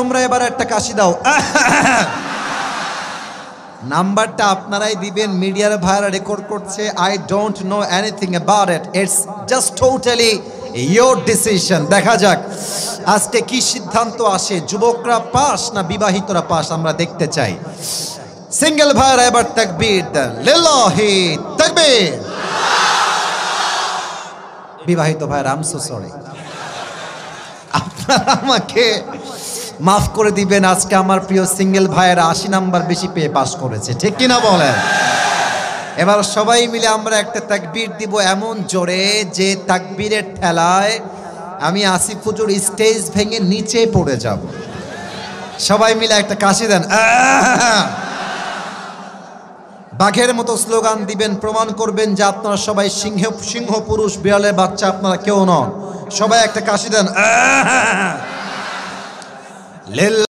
তোমরা এবার একটা কাশি দাও। নাম্বারটা আপনারাই দিবেন, মিডিয়ার ভাইরা রেকর্ড করছে। I don't know anything about it, it's just totally your decision. দেখা যাক আজকে কি সিদ্ধান্ত আসে, যুবকরা পাস না বিবাহিতরা পাস, আমরা দেখতে চাই। সিঙ্গেল ভাইরা এবার তাকবীর দেন, লিল্লাহি তাকবীর। বিবাহিত ভাইরা আই এম সো সরি, আপনারা আমাকে মাফ করে দিবেন। আজকে আমার প্রিয় সিঙ্গেল ভাইয়েরা 80 নাম্বার বেশি পেয়ে পাস করেছে, ঠিক কিনা বলেন? এবার সবাই মিলে আমরা একটা তাকবীর দিব এমন জোরে যে তাকবীরের ঠেলায় আমি আসিফ হুজুর স্টেজ ভেঙে নিচে পড়ে যাব। সবাই মিলে একটা কাশি দেন, বাঘের মতো স্লোগান দিবেন, প্রমাণ করবেন যে আপনারা সবাই সিংহ পুরুষ, বিড়ালের বাচ্চা আপনারা কেউ নন। সবাই একটা কাশি দেন।